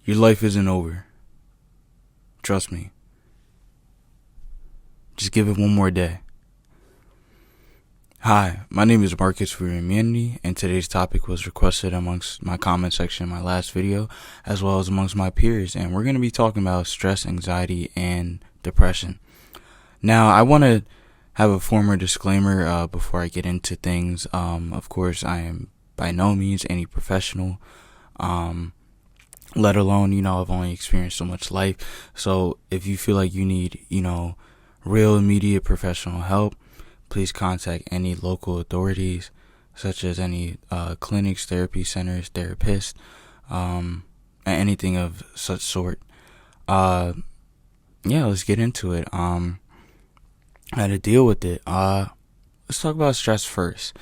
Your life isn't over. Trust me. Just give it one more day. Hi, my name is Marcus for Humanity, and today's topic was requested amongst my comment section in my last video, as well as amongst my peers, and we're going to be talking about stress, anxiety, and depression. Now, I want to have a former disclaimer before I get into things. Of course, I am by no means any professional, let alone, I've only experienced so much life. So if you feel like you need, real immediate professional help, please contact any local authorities, such as any clinics, therapy centers, therapists, and anything of such sort. Let's get into it. How to deal with it. Let's talk about stress first.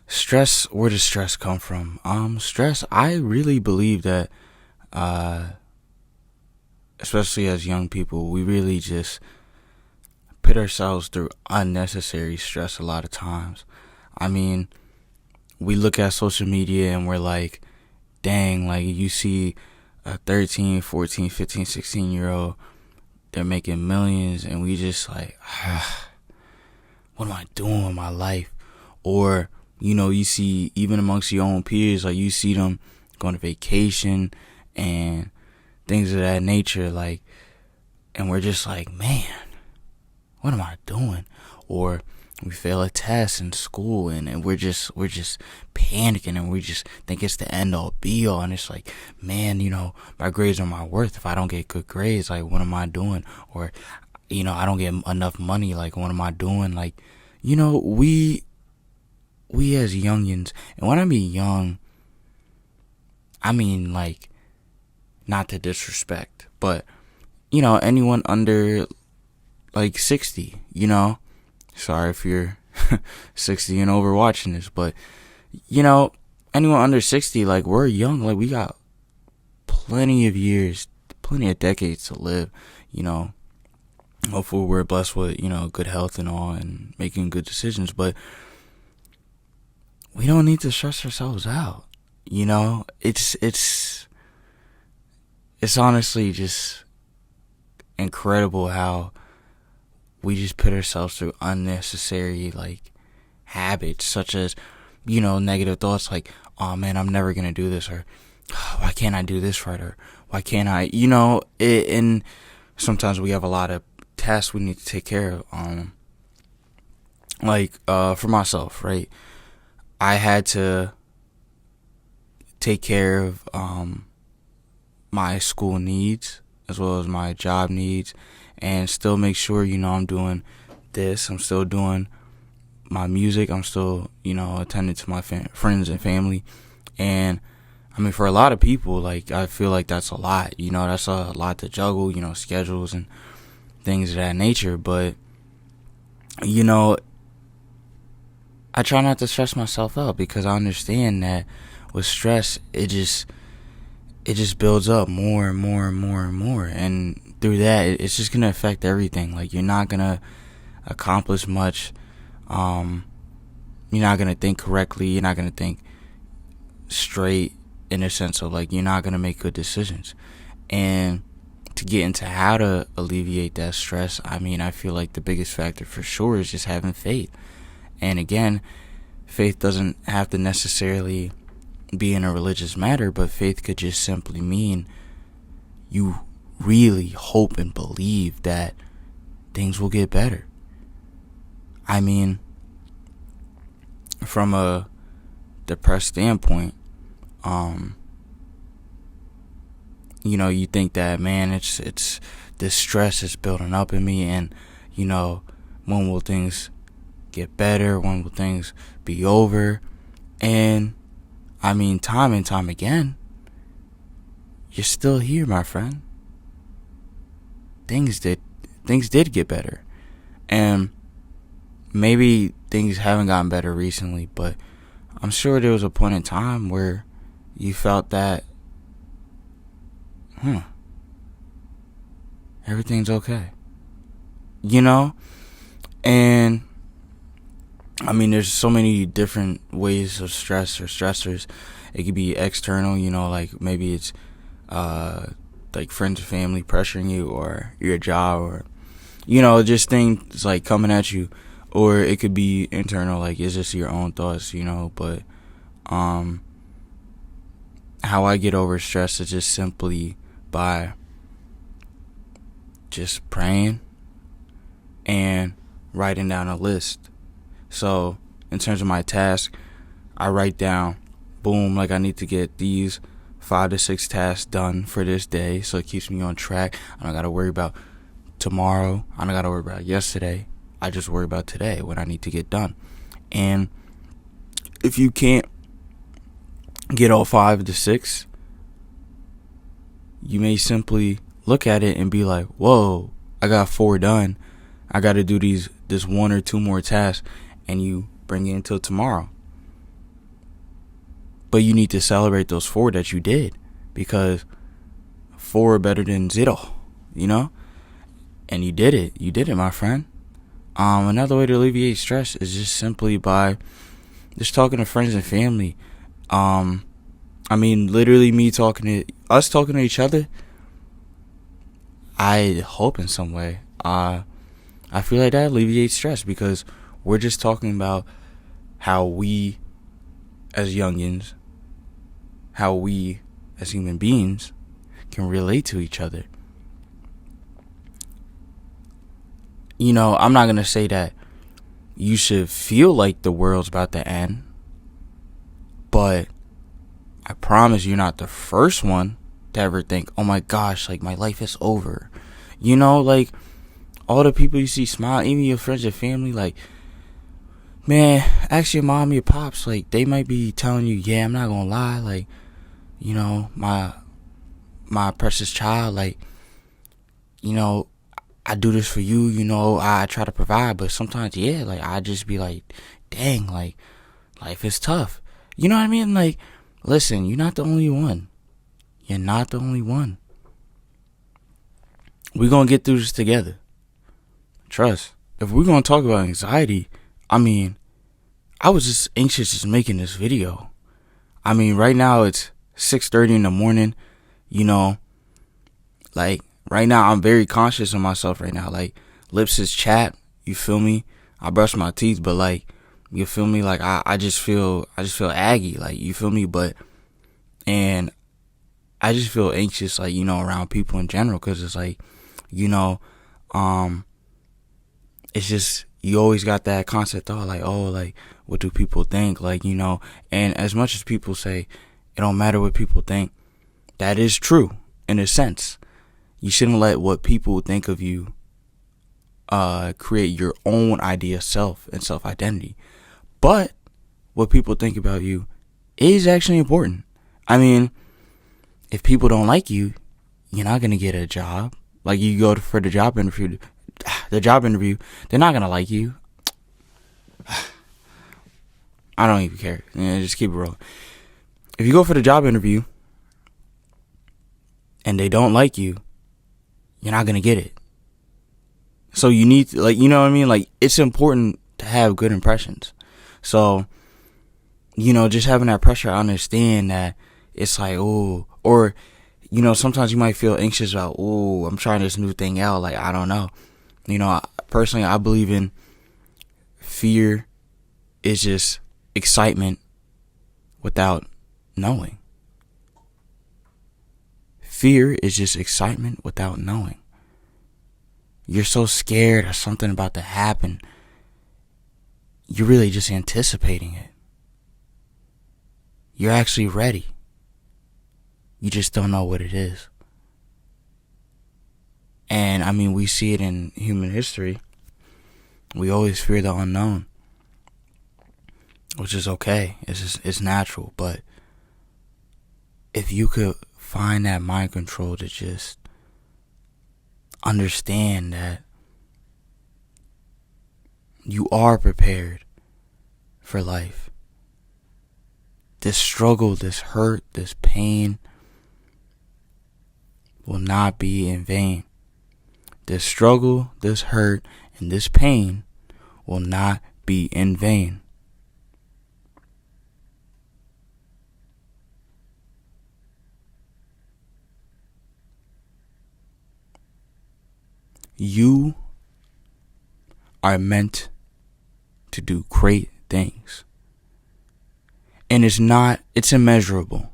Stress, where does stress come from? Stress, I really believe that, especially as young people, we really just put ourselves through unnecessary stress a lot of times. I mean, we look at social media and we're like, dang, like you see a 13, 14, 15, 16-year-old, they're making millions, and we just like, what am I doing with my life? Or, you see even amongst your own peers, like you see them going to vacation and things of that nature, like, and we're just like, man, what am I doing? Or we fail a test in school and we're just panicking, and we just think it's the end all be all, and it's like, man, my grades are my worth. If I don't get good grades, like, what am I doing? Or, I don't get enough money, like, what am I doing? Like, we as youngins, and when I mean young, I mean, like, not to disrespect, but, anyone under like 60, sorry if you're 60 and over watching this, but anyone under 60, like, we're young, like, we got plenty of years, plenty of decades to live. Hopefully we're blessed with good health and all, and making good decisions, but we don't need to stress ourselves out. It's honestly just incredible how we just put ourselves through unnecessary, like, habits, such as, negative thoughts like, oh man, I'm never going to do this, or why can't I do this right, or why can't I, and sometimes we have a lot of tasks we need to take care of. For myself, right, I had to take care of my school needs as well as my job needs, and still make sure, I'm doing this. I'm still doing my music. I'm still, attending to my friends and family. And I mean, for a lot of people, like, I feel like that's a lot, that's a lot to juggle, schedules and things of that nature. But, I try not to stress myself out, because I understand that with stress, it just builds up more and more and more and more. And through that, it's just going to affect everything. Like, you're not going to accomplish much. You're not going to think correctly. You're not going to think straight, in a sense of, like, you're not going to make good decisions. And to get into how to alleviate that stress, I mean, I feel like the biggest factor for sure is just having faith. And again, faith doesn't have to necessarily be in a religious matter, but faith could just simply mean you really hope and believe that things will get better. I mean, from a depressed standpoint, you think that, man, it's this stress is building up in me, and when will things get better? When will things be over? And I mean, time and time again, you're still here, my friend. Things did get better, and maybe things haven't gotten better recently, but I'm sure there was a point in time where you felt that, everything's okay, and I mean, there's so many different ways of stress or stressors. It could be external, like maybe it's like friends and family pressuring you, or your job, or just things like coming at you, or it could be internal, like it's just your own thoughts, but how I get over stress is just simply by just praying and writing down a list. So in terms of my task, I write down, boom, like I need to get these 5 to 6 tasks done for this day, so it keeps me on track. I don't gotta worry about tomorrow. I don't gotta worry about yesterday. I just worry about today, what I need to get done. And if you can't get all 5 to 6, you may simply look at it and be like, whoa, I got 4 done. I got to do this 1 or 2 more tasks, and you bring it until tomorrow. But you need to celebrate those 4 that you did, because 4 are better than 0, and you did it, my friend. Another way to alleviate stress is just simply by just talking to friends and family. Literally us talking to each other, I hope in some way, I feel like that alleviates stress, because we're just talking about how we as youngins, how we as human beings can relate to each other. I'm not going to say that you should feel like the world's about to end, but I promise you're not the first one to ever think, oh my gosh, like my life is over. Like all the people you see smile, even your friends and family, like, man, ask your mom, your pops, like they might be telling you, yeah, I'm not gonna lie, like, my precious child, like, I do this for you, I try to provide, but sometimes, yeah, like I just be like, dang, like life is tough. You know what I mean? Like, listen, you're not the only one. You're not the only one. We're going to get through this together. Trust. If we're going to talk about anxiety, I was just anxious just making this video. Right now it's 6:30 in the morning, like right now I'm very conscious of myself right now. Like lips is chapped, you feel me? I brush my teeth, but like, you feel me? Like I just feel aggy, like, you feel me? And I just feel anxious, like, around people in general, because it's like, it's just, you always got that constant thought, like, oh, like, what do people think? Like, and as much as people say it don't matter what people think, that is true in a sense. You shouldn't let what people think of you create your own idea of self and self-identity. But what people think about you is actually important. If people don't like you, you're not going to get a job. Like, you go for the job interview, they're not going to like you. I don't even care. Just keep it rolling. If you go for the job interview and they don't like you, you're not going to get it. So you need to, like, Like, it's important to have good impressions. So, just having that pressure, I understand that it's like, oh, or, sometimes you might feel anxious about, oh, I'm trying this new thing out. Like, I don't know. Personally, I believe in fear is just excitement without knowing. Fear is just excitement without knowing. You're so scared of something about to happen. You're really just anticipating it. You're actually ready. You just don't know what it is. And we see it in human history. We always fear the unknown, which is okay. It's natural. But if you could find that mind control to just understand that you are prepared for life, this struggle, this hurt, this pain will not be in vain. This struggle, this hurt, and this pain will not be in vain. You are meant to do great things. And it's immeasurable.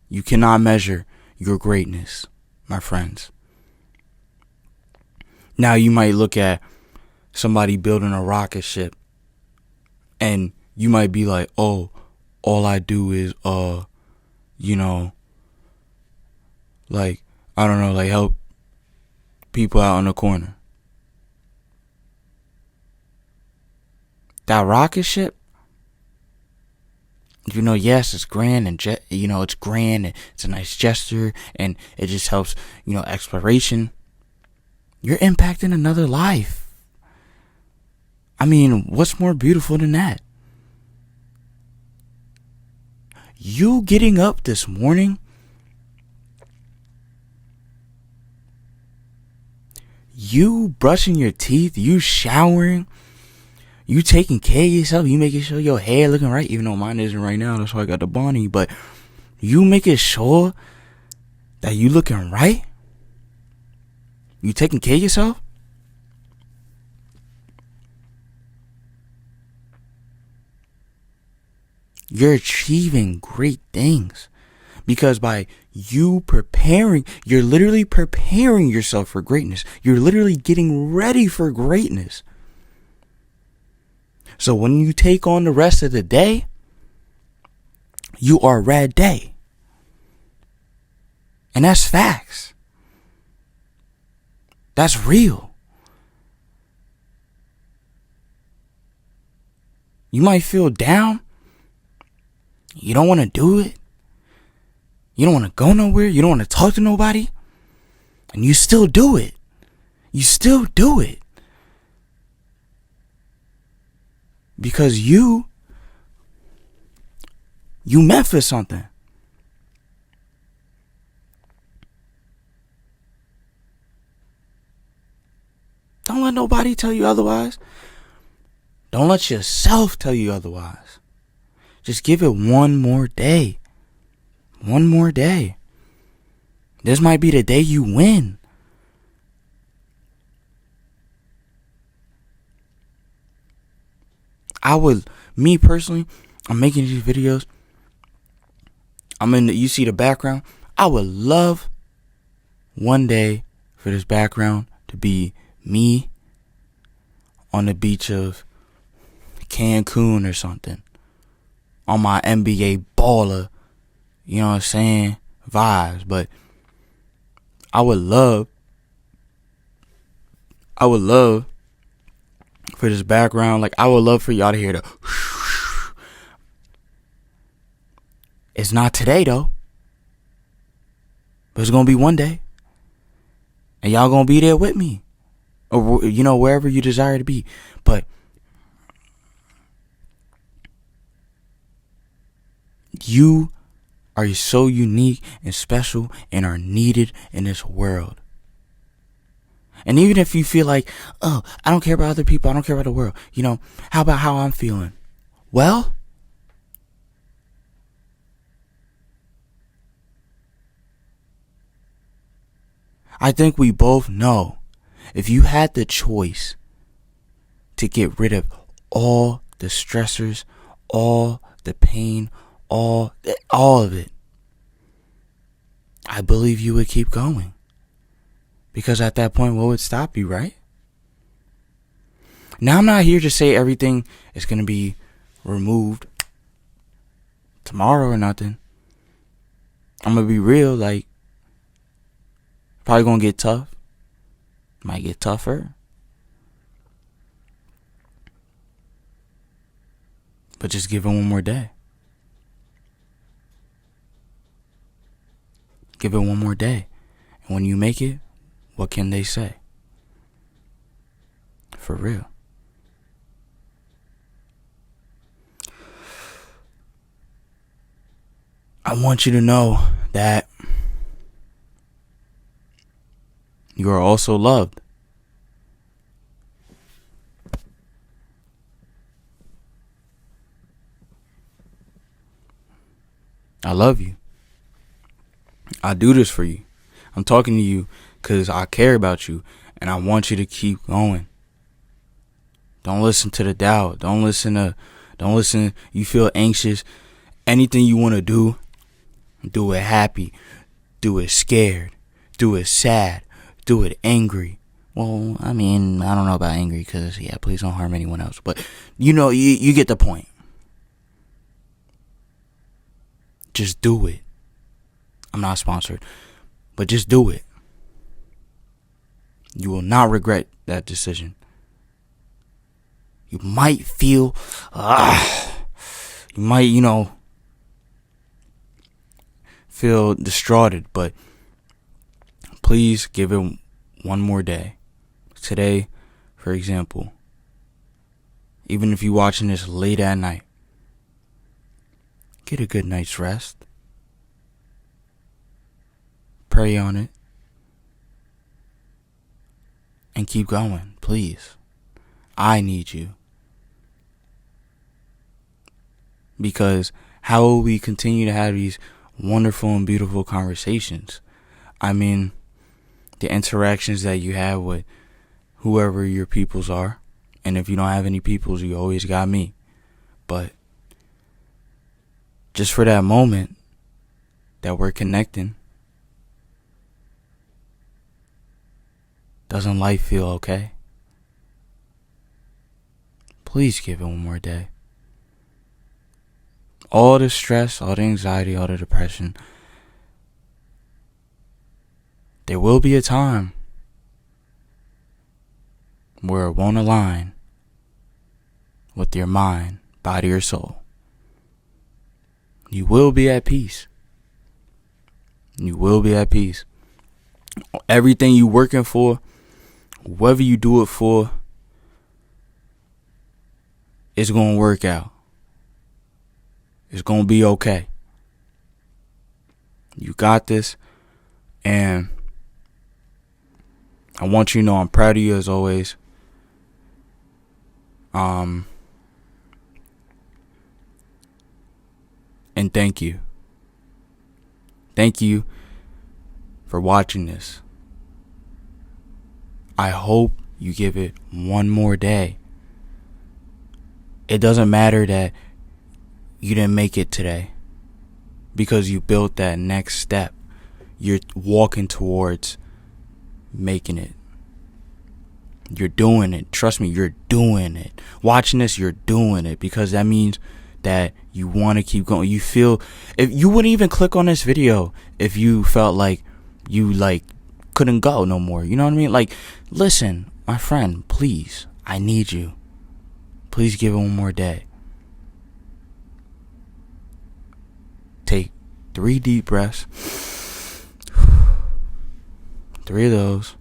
You cannot measure your greatness, my friends. Now you might look at somebody building a rocket ship and you might be like, oh, all I do is, like, I don't know, like help people out on the corner. That rocket ship, yes, it's grand and it's grand and it's a nice gesture and it just helps, exploration. You're impacting another life. I mean, what's more beautiful than that? You getting up this morning, you brushing your teeth, you showering, you taking care of yourself, you making sure your hair looking right, even though mine isn't right now, that's why I got the Bonnie, but you making sure that you looking right, you taking care of yourself. You're achieving great things because by you preparing, you're literally preparing yourself for greatness. You're literally getting ready for greatness. So when you take on the rest of the day, you are ready. And that's facts. That's real. You might feel down. You don't want to do it. You don't want to go nowhere. You don't want to talk to nobody. And you still do it. You still do it. Because you meant for something. Don't let nobody tell you otherwise. Don't let yourself tell you otherwise. Just give it one more day. One more day. This might be the day you win. Me personally, I'm making these videos. You see the background. I would love one day for this background to be me on the beach of Cancun or something. On my NBA baller, you know what I'm saying, vibes. But I would love for this background, like I would love for y'all to hear the It's not today though. But it's gonna be one day. And y'all gonna be there with me. Or wherever you desire to be. But you are so unique and special and are needed in this world. And even if you feel like, oh, I don't care about other people, I don't care about the world, how about how I'm feeling? Well, I think we both know if you had the choice to get rid of all the stressors, all the pain, all of it, I believe you would keep going. Because at that point, what would stop you, right? Now, I'm not here to say everything is going to be removed tomorrow or nothing. I'm going to be real, like, probably going to get tough. Might get tougher. But just give it one more day. Give it one more day. And when you make it, what can they say? For real. I want you to know that you are also loved. I love you. I do this for you. I'm talking to you because I care about you And I want you to keep going. Don't listen to the doubt. Don't listen. You feel anxious. Anything you want to do it happy. Do it scared. Do it sad. Do it angry. Well, I mean, I don't know about angry because, yeah, please don't harm anyone else. But, you get the point. Just do it. I'm not sponsored. But just do it. You will not regret that decision. You might feel, you might, feel distraughted, but please give it one more day. Today, for example, even if you're watching this late at night, get a good night's rest. Pray on it. And keep going, please. I need you. Because how will we continue to have these wonderful and beautiful conversations? I mean, the interactions that you have with whoever your peoples are. And if you don't have any peoples, you always got me. But just for that moment that we're connecting, doesn't life feel okay? Please give it one more day. All the stress, all the anxiety, all the depression, there will be a time where it won't align with your mind, body, or soul. You will be at peace. You will be at peace. Everything you working for, whatever you do it for, it's going to work out. It's going to be okay. You got this. And I want you to know I'm proud of you as always. And thank you. Thank you for watching this. I hope you give it one more day. It doesn't matter that you didn't make it today, because you built that next step. You're walking towards making it. You're doing it. Trust me, you're doing it. Watching this, you're doing it, because that means that you want to keep going. You feel, if you wouldn't even click on this video if you felt like you couldn't go no more. You know what I mean? Listen, my friend, please, I need you. Please give it one more day. Take 3 deep breaths. 3 of those.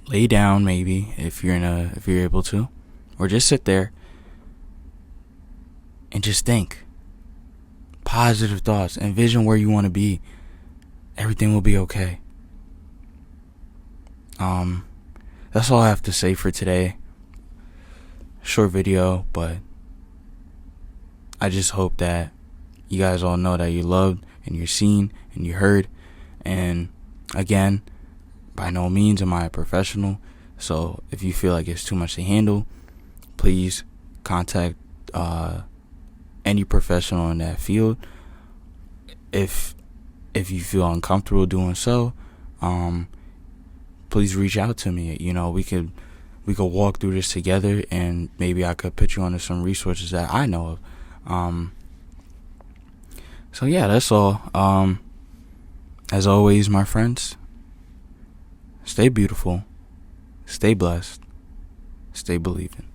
Lay down, maybe, if you're able to, or just sit there and just think positive thoughts. Envision where you want to be. Everything will be okay. That's all I have to say for today. Short video, but I just hope that you guys all know that you're loved and you're seen and you're heard. And again, by no means am I a professional, so if you feel like it's too much to handle, please contact any professional in that field. If you feel uncomfortable doing so, please reach out to me. We could walk through this together, and maybe I could put you onto some resources that I know of. So yeah, that's all. As always, my friends, stay beautiful, stay blessed, stay believing.